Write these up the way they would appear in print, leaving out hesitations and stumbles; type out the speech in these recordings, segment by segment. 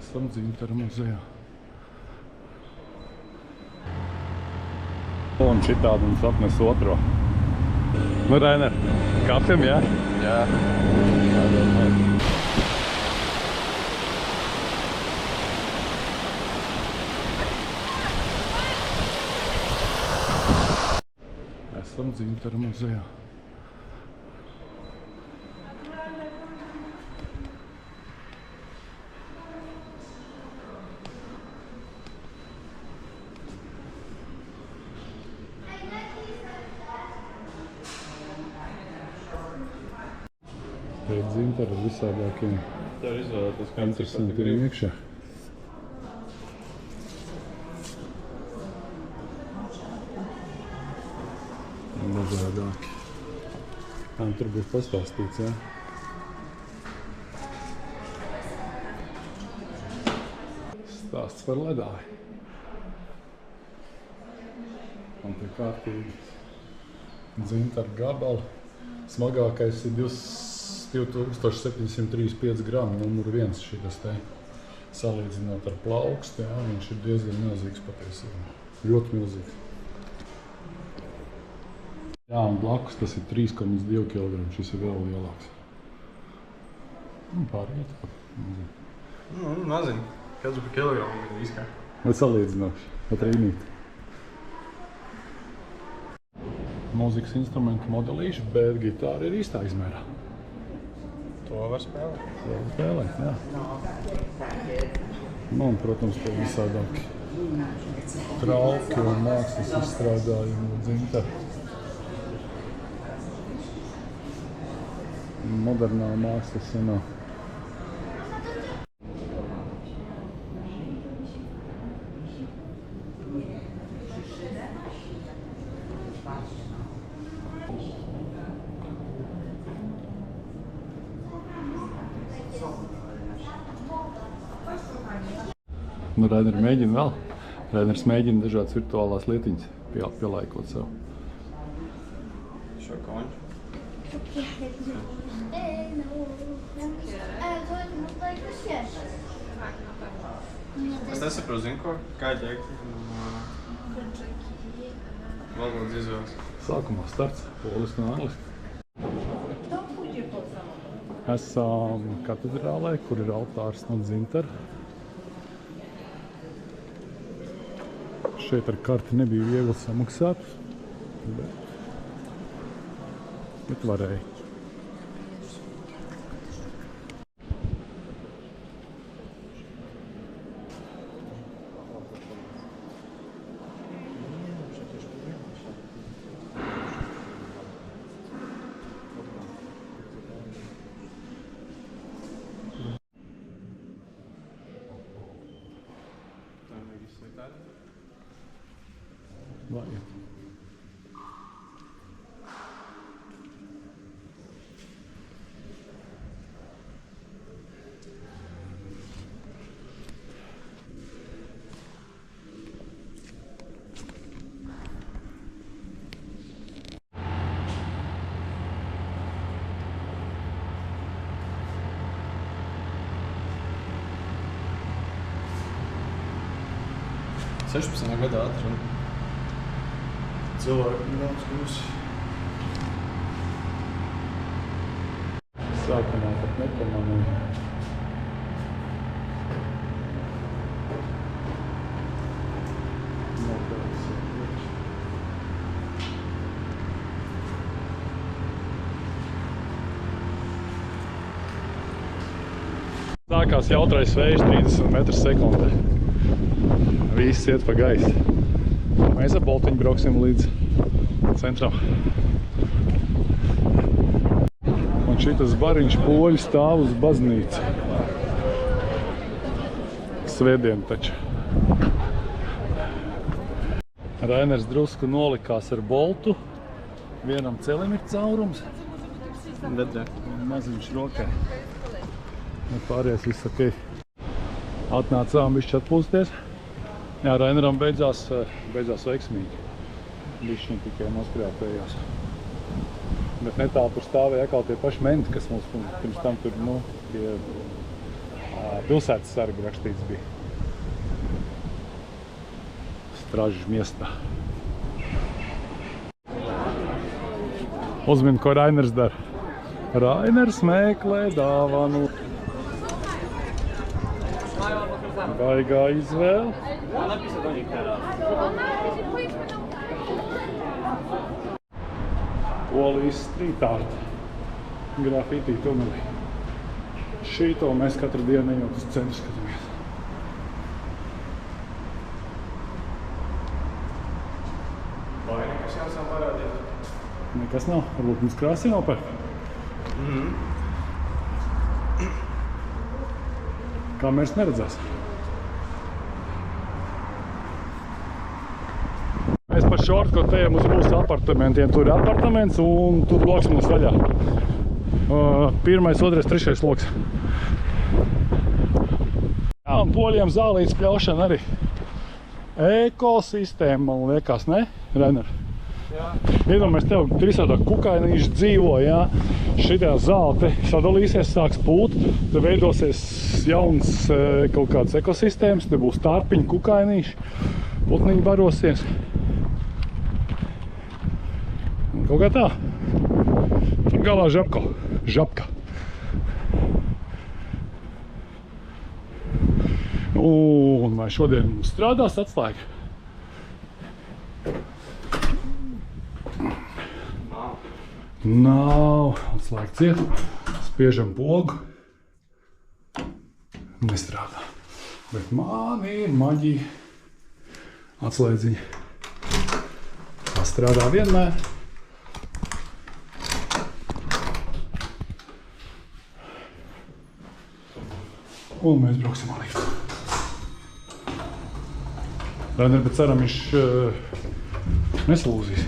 Esam Dzintara muzejā. Un šitādi mums atnes otro. Nu, Rainer, kāpjam, jā? Jā. Esam Dzintara muzejā. Te ir Dzintara ar visādākiem interesantiem iekšā. Dažādāki. Tur būs pastāstīts, jā? Stāsts par ledāju. Un te kārtīgi Dzintara gabali. Smagākais ir 2735 gramu, numur 1 šitas te. Salīdzinot ar plaukstu, jā, viņš ir diezgan milzīgs patiesībā. Ļoti milzīgs. Jā, un blakus tas ir 3,2 kg, šis ir vēl lielāks. Un pāriet. Mazini. Kāds par kilogramu ir viskā? Vai salīdzinoši, pat rīnīt. Mūzikas instrumentu modelīši, bet gitāra ir īstā izmērā. To var spēlēt. To var spēlēt, jā. Nu, un, protams, te visādāki trauki un mākslas izstrādājumi no Dzintara. Modernā māksla senā. Nu, Rainer mēģina vēl. Rainers mēģina dažādas virtuālās lietiņas pielaikot sev. Šo konču. Es nesaprotu, zinu, ko? Kā ģekti? Valodas izvēles. Sākumā starts poliski un angliski. Esam katedrālē, kur ir altārs no Dzintara. Šeit ar karti nebija viegli samaksāt, bet varēja. Vajag. Gadā atrunu. Cilvēki daudz kļūsi. Sākumā pat nepamanīju. Sākās jautrais vējš 30 metru sekundē. Viss iet pa gaisu. Mēs ar boltiņu brauksim līdz centram. Un šitas bariņš poļi stāv uz baznīcu. Svētdien taču. Rainers drusku nolikās ar boltu. Vienam celim ir caurums. Maziņš rokai. Pārējais viss ok. Atnācām bišķi atpūsties. Jā, Raineram beidzās veiksmīgi. Bišķiņ tikai noskrāpējās. Bet netālu tur stāvēja atkal tie paši menti, kas mums pirms tam tur, tie Pilsētas sargi rakstīts bija. Stražas miestā. Uzmini, ko Rainers dara. Rainers meklē dāvanu. Baigā izvēle. Polijas street art. Grafitī tunelī. Šito mēs katru dienu ejot uz centru skatāmies. Vai nekas jums nav parādīt? Nekas nav. Varbūt mums krāsi nopērk. Kā mēs neredzās. Mēs pa šortkotu ejam uz mūsu apartamentiem. Tur ir apartaments un tur loks mums vaļā. Pirmais, otrais, trešais loks. Jā, un poļiem zālītes pļaušana arī. Ekosistēma, man liekas, ne, Rainer? Jā. Iedomājies, tev visādā kukainīši dzīvo, jā. Šitā zāle te sadalīsies, sāks pūt, te veidosies jauns kaut kāds ekosistēmas, te būs tārpiņi, kukainīši, putniņi barosies. Un kaut kā tā. Tur galā žapka. Un vai šodien mums strādās atslēga? Nav. Atslēga ciet. Spiežam pogu. Nestrādā. Bet man ir maģija. Atslēdziņa. Tā strādā vienmēr. Un mēs brauksim ar liftu. Rainer, bet ceram, viņš nesalūzīs.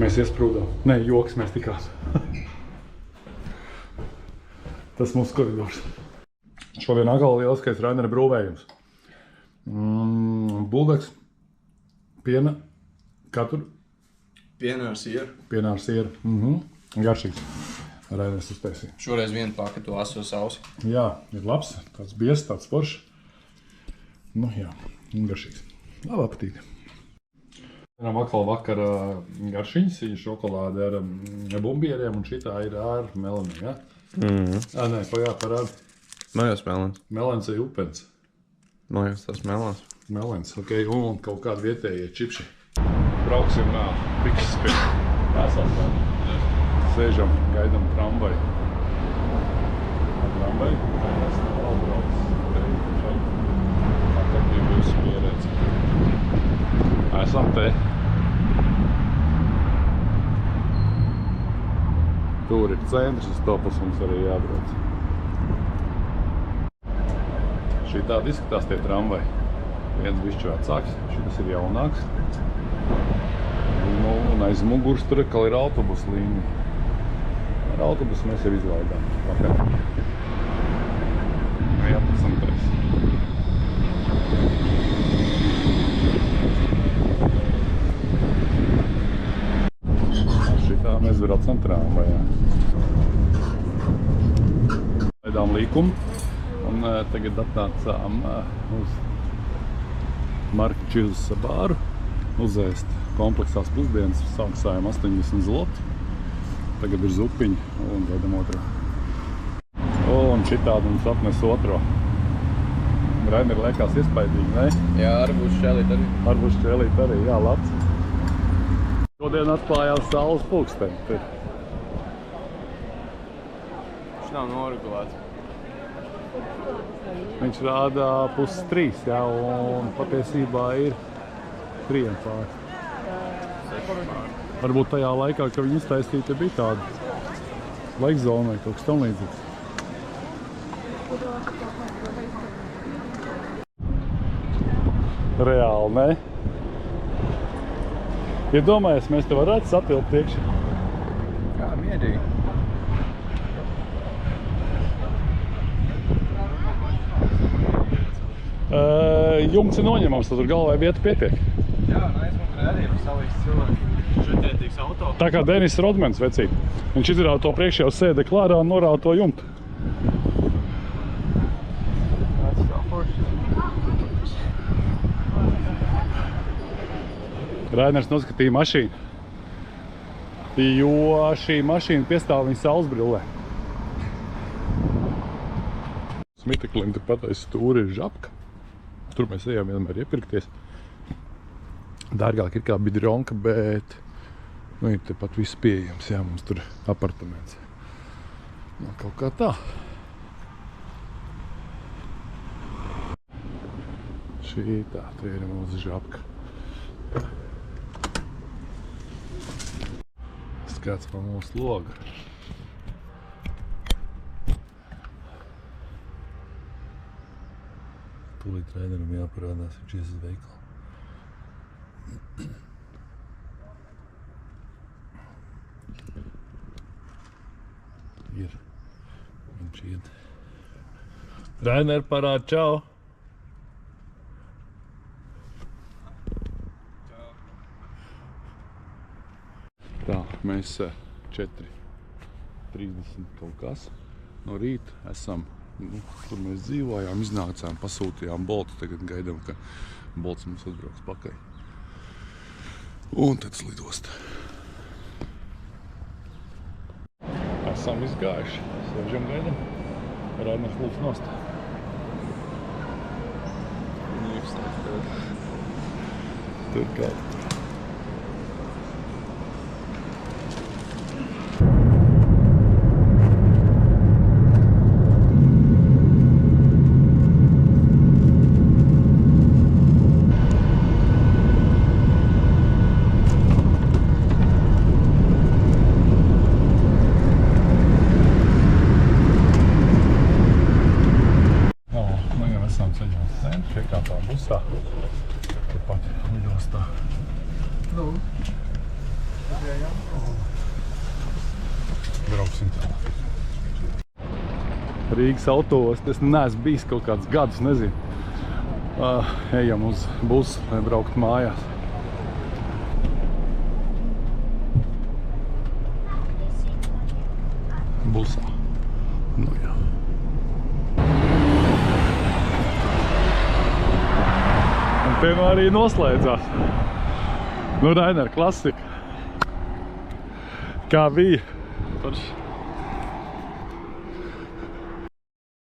Mēs iesprūdām. Nē, joks, mēs tikās. Tas mūsu koridors. Šodien atkal lieliskais Rainera brūvējums. Buldeks, piena, katru. Piena ar sieru. Piena ar sieru. Garšīgs. Rainers uztaisīja. Šoreiz vienu paketu aso sausi. Jā, ir labs. Tāds biezs, tāds foršs. Nu jā, garšīgs. Labi apetīti. Atkal vakara garšiņas, ir šokolāde ar bumbieriem un šitā ir ar meleni, ja? Nē, parādi. Man jau melens. Melens ir upens. Man jau tas melens. Melens, ok, un kaut kādi vietējie čipši. Brauksim Bikses pie Pēsās. Sēžam, gaidam tramvaju. Tramvaju? Mēs nav brauc. Tā kā būs pieredze. Esam te. Tur ir centrs, uz to pus mums arī jābrauc. Šī tāda izskatās tie tramvaji. Viens bišķi vecāks, šitas ir jaunāks. Un aiz muguras tur atkal ir autobusu līnija. Ar autobusu mēs jau izlaidām. Vakar. 11. Šitā mēs braucam tramvajā. Laidām līkumu un tagad atnācām uz Marka Čizas bāru uzēst kompleksās pusdienas. Sāksājām 80 zloti. Tagad ir zupiņi un gaidam otro. Un šitādi mums atnes otro. Rainer liekas iespaidīgi, ne? Jā, arbūs šķēlīt arī. Arbūs šķēlīt arī, jā, labs. Šodien atklājās saules pulksteni. Viņš nav noregulēts. Viņš rāda 2:30, jā, un patiesībā ir 3 pār. Varbūt tajā laikā, kad viņi uztaisīja, bija tāda laikzona vai kaut kas tam līdzīgs. Reāli, ne? Iedomājies, mēs te varētu satilpt iekšā. Jā, mierīgi. Jumts ir noņemams, tad tur galvai vieta pietiek. Jā, aizmuk rēdījums. saliks cilvēki šeit auto. Tā kā Denis Rodmans vecīt. Viņš izrāda to priekšā uz sēde klārā un norāda to jumtu. Tas tā forši. Rainers noskatīja mašīnu, jo šī mašīna piestāv viņa saulesbrillē. Smiteklim tepat aiz stūra ir žapka. Tur mēs ejam vienmēr iepirkties. Dārgāk ir kā Bidronka, bet ir tepat viss pieejams. Jā, mums tur apartaments. Kaut kā tā. Šī tā, te ir mūsu žapka. Skats pa mūsu logu. Tūlīt Raineram jāparādās, viņš ies uz veikalu. Ir. Viņš iet. Rainer, parād, čau! Tā, mēs 4:30 kaut kas no rīta esam, kur mēs dzīvojām, iznācām, pasūtījām Boltu, tagad gaidām, ka Bolts mums atbrauks pakaļ. Un tad lidost. Esam izgājuši, sēžam gaidām, Rainers lūdz nost. Tur kāda. Piekāpām busā, tepat lidostā. Brauksim tālāk. Rīgas autoos, es neesmu bijis kaut kādus gadus, nezinu. Ejam uz busu, lai braukt mājās. Busā. Nu jā. Te nu arī noslēdzās. Nu, Rainer, klasika. Kā bija? Forši.